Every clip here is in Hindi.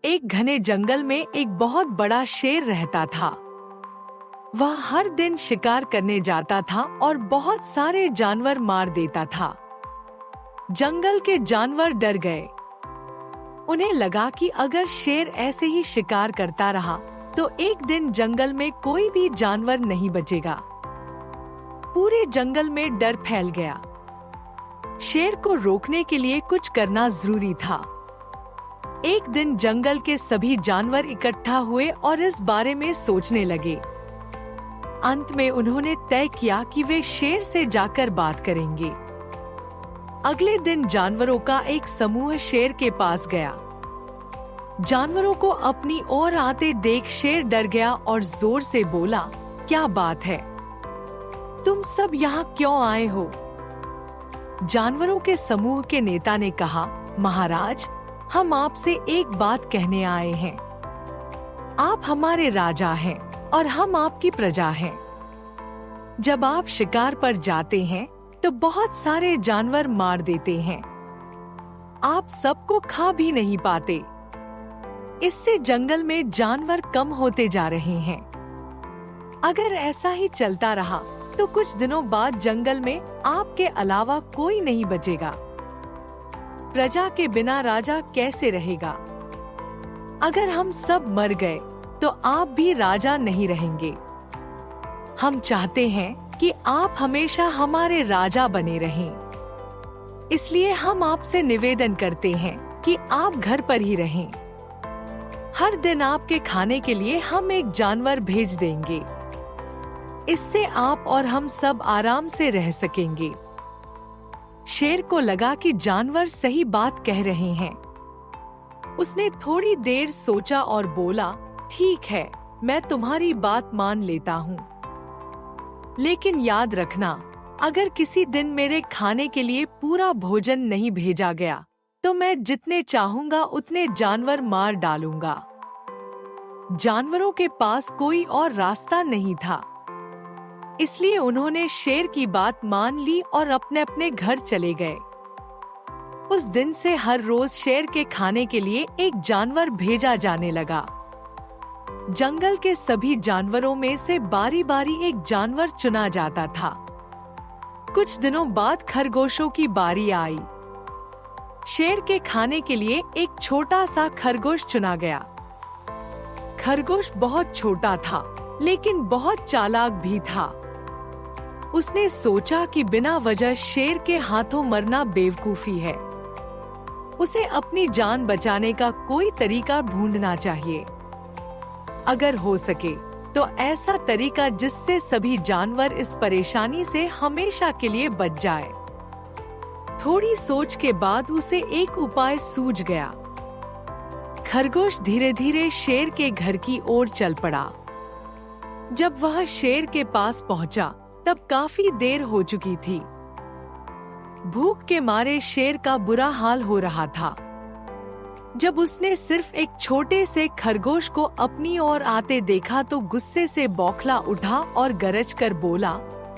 एक घने जंगल में एक बहुत बड़ा शेर रहता था। वह हर दिन शिकार करने जाता था और बहुत सारे जानवर मार देता था। जंगल के जानवर डर गए। उन्हें लगा कि अगर शेर ऐसे ही शिकार करता रहा तो एक दिन जंगल में कोई भी जानवर नहीं बचेगा। पूरे जंगल में डर फैल गया। शेर को रोकने के लिए कुछ करना जरूरी था। एक दिन जंगल के सभी जानवर इकट्ठा हुए और इस बारे में सोचने लगे। अंत में उन्होंने तय किया कि वे शेर से जाकर बात करेंगे। अगले दिन जानवरों का एक समूह शेर के पास गया। जानवरों को अपनी ओर आते देख शेर डर गया और जोर से बोला, क्या बात है? तुम सब यहाँ क्यों आए हो? जानवरों के समूह के नेता ने कहा, महाराज, हम आपसे एक बात कहने आए हैं। आप हमारे राजा हैं और हम आपकी प्रजा हैं। जब आप शिकार पर जाते हैं तो बहुत सारे जानवर मार देते हैं। आप सबको खा भी नहीं पाते। इससे जंगल में जानवर कम होते जा रहे हैं। अगर ऐसा ही चलता रहा तो कुछ दिनों बाद जंगल में आपके अलावा कोई नहीं बचेगा। प्रजा के बिना राजा कैसे रहेगा? अगर हम सब मर गए तो आप भी राजा नहीं रहेंगे। हम चाहते हैं कि आप हमेशा हमारे राजा बने रहें। इसलिए हम आपसे निवेदन करते हैं कि आप घर पर ही रहें। हर दिन आपके खाने के लिए हम एक जानवर भेज देंगे। इससे आप और हम सब आराम से रह सकेंगे। शेर को लगा कि जानवर सही बात कह रहे हैं। उसने थोड़ी देर सोचा और बोला, ठीक है, मैं तुम्हारी बात मान लेता हूँ। लेकिन याद रखना, अगर किसी दिन मेरे खाने के लिए पूरा भोजन नहीं भेजा गया तो मैं जितने चाहूंगा उतने जानवर मार डालूंगा। जानवरों के पास कोई और रास्ता नहीं था, इसलिए उन्होंने शेर की बात मान ली और अपने अपने घर चले गए। उस दिन से हर रोज शेर के खाने के लिए एक जानवर भेजा जाने लगा। जंगल के सभी जानवरों में से बारी बारी एक जानवर चुना जाता था। कुछ दिनों बाद खरगोशों की बारी आई। शेर के खाने के लिए एक छोटा सा खरगोश चुना गया। खरगोश बहुत छोटा था लेकिन बहुत चालाक भी था। उसने सोचा कि बिना वजह शेर के हाथों मरना बेवकूफी है। उसे अपनी जान बचाने का कोई तरीका ढूंढना चाहिए। अगर हो सके तो ऐसा तरीका जिससे सभी जानवर इस परेशानी से हमेशा के लिए बच जाए। थोड़ी सोच के बाद उसे एक उपाय सूझ गया। खरगोश धीरे धीरे शेर के घर की ओर चल पड़ा। जब वह शेर के पास पहुंचा तब काफी देर हो चुकी थी। भूख के मारे शेर का बुरा हाल हो रहा था। जब उसने सिर्फ एक छोटे से खरगोश को अपनी ओर आते देखा तो गुस्से से बौखला उठा और गरज कर बोला,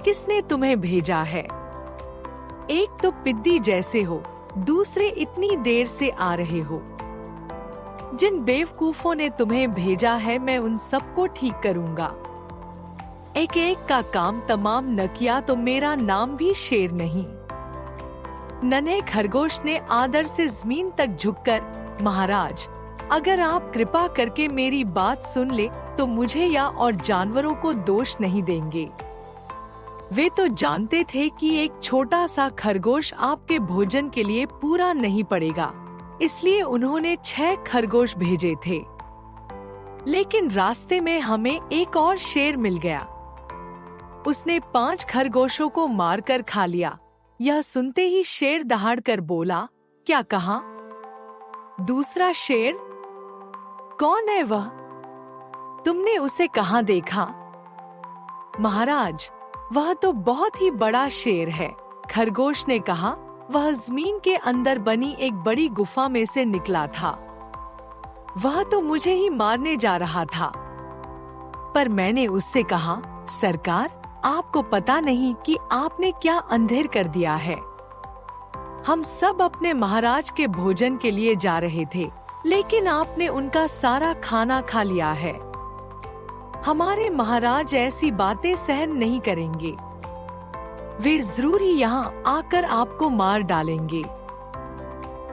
किसने तुम्हें भेजा है? एक तो पिद्दी जैसे हो, दूसरे इतनी देर से आ रहे हो। जिन बेवकूफों ने तुम्हें भेजा है मैं उन सबको ठीक करूंगा। एक एक का काम तमाम न किया तो मेरा नाम भी शेर नहीं। नन्हे खरगोश ने आदर से जमीन तक झुककर, महाराज, अगर आप कृपा करके मेरी बात सुन ले तो मुझे या और जानवरों को दोष नहीं देंगे। वे तो जानते थे कि एक छोटा सा खरगोश आपके भोजन के लिए पूरा नहीं पड़ेगा, इसलिए उन्होंने 6 खरगोश भेजे थे। लेकिन रास्ते में हमें एक और शेर मिल गया। उसने 5 खरगोशों को मारकर खा लिया। यह सुनते ही शेर दहाड़कर बोला, क्या कहा? दूसरा शेर? कौन है वह? तुमने उसे कहाँ देखा? महाराज, वह तो बहुत ही बड़ा शेर है। खरगोश ने कहा, वह जमीन के अंदर बनी एक बड़ी गुफा में से निकला था। वह तो मुझे ही मारने जा रहा था। पर मैंने उससे कहा, सरकार, आपको पता नहीं कि आपने क्या अंधेर कर दिया है। हम सब अपने महाराज के भोजन के लिए जा रहे थे, लेकिन आपने उनका सारा खाना खा लिया है। हमारे महाराज ऐसी बातें सहन नहीं करेंगे। वे जरूर ही यहाँ आकर आपको मार डालेंगे।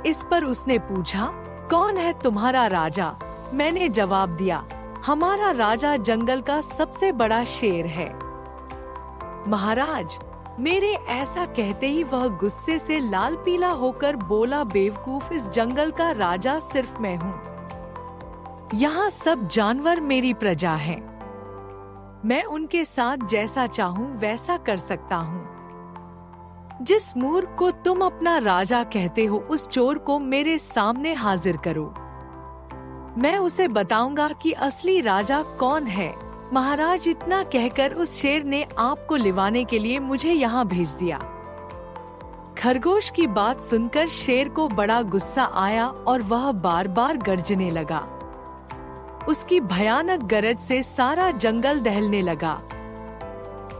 इस पर उसने पूछा, कौन है तुम्हारा राजा? मैंने जवाब दिया, हमारा राजा जंगल का सबसे बड़ा शेर है। महाराज, मेरे ऐसा कहते ही वह गुस्से से लाल पीला होकर बोला, बेवकूफ, इस जंगल का राजा सिर्फ मैं हूँ। यहाँ सब जानवर मेरी प्रजा हैं। मैं उनके साथ जैसा चाहूँ वैसा कर सकता हूँ। जिस मूर्ख को तुम अपना राजा कहते हो, उस चोर को मेरे सामने हाजिर करो। मैं उसे बताऊंगा कि असली राजा कौन है। महाराज, इतना कहकर उस शेर ने आपको लिवाने के लिए मुझे यहाँ भेज दिया। खरगोश की बात सुनकर शेर को बड़ा गुस्सा आया और वह बार बार गर्जने लगा। उसकी भयानक गरज से सारा जंगल दहलने लगा।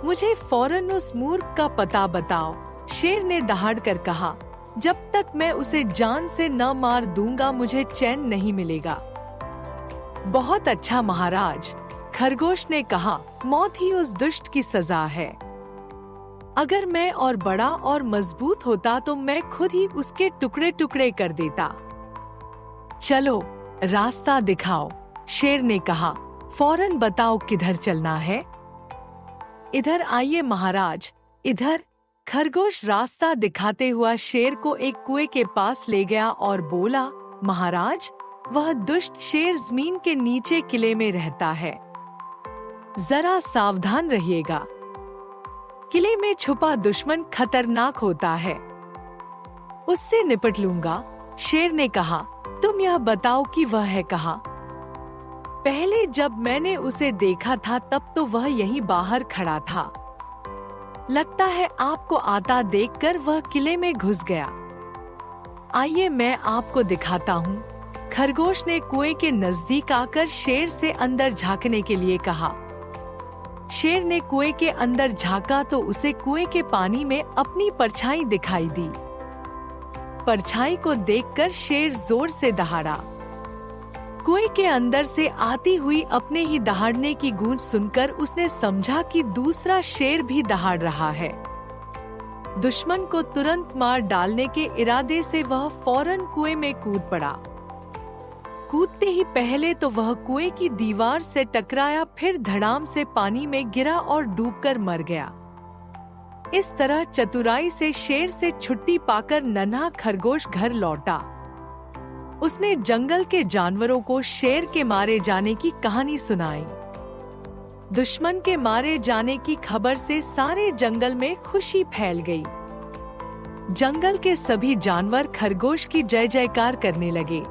मुझे फौरन उस मूर्ख का पता बताओ, शेर ने दहाड़ कर कहा। जब तक मैं उसे जान से न मार दूंगा मुझे चैन नहीं मिलेगा। बहुत अच्छा महाराज, खरगोश ने कहा, मौत ही उस दुष्ट की सजा है। अगर मैं और बड़ा और मजबूत होता तो मैं खुद ही उसके टुकड़े टुकड़े कर देता। चलो, रास्ता दिखाओ, शेर ने कहा। फौरन बताओ किधर चलना है। इधर आइए महाराज, इधर। खरगोश रास्ता दिखाते हुआ शेर को एक कुएं के पास ले गया और बोला, महाराज, वह दुष्ट शेर जमीन के नीचे किले में रहता है। जरा सावधान रहिएगा। किले में छुपा दुश्मन खतरनाक होता है। उससे निपट लूंगा। शेर ने कहा, तुम यह बताओ कि वह है कहाँ? पहले जब मैंने उसे देखा था तब तो वह यहीं बाहर खड़ा था। लगता है आपको आता देखकर वह किले में घुस गया। आइए मैं आपको दिखाता हूँ। खरगोश ने कुएं के नजदीक आकर शेर से अंदर झांकने के लिए कहा। शेर ने कुएं के अंदर झांका तो उसे कुएं के पानी में अपनी परछाई दिखाई दी। परछाई को देखकर शेर जोर से दहाड़ा। कुएं के अंदर से आती हुई अपने ही दहाड़ने की गूंज सुनकर उसने समझा कि दूसरा शेर भी दहाड़ रहा है। दुश्मन को तुरंत मार डालने के इरादे से वह फौरन कुएं में कूद पड़ा। कूदते ही पहले तो वह कुएं की दीवार से टकराया, फिर धड़ाम से पानी में गिरा और डूबकर मर गया। इस तरह चतुराई से शेर से छुट्टी पाकर नन्हा खरगोश घर लौटा। उसने जंगल के जानवरों को शेर के मारे जाने की कहानी सुनाई। दुश्मन के मारे जाने की खबर से सारे जंगल में खुशी फैल गई। जंगल के सभी जानवर खरगोश की जय जयकार करने लगे।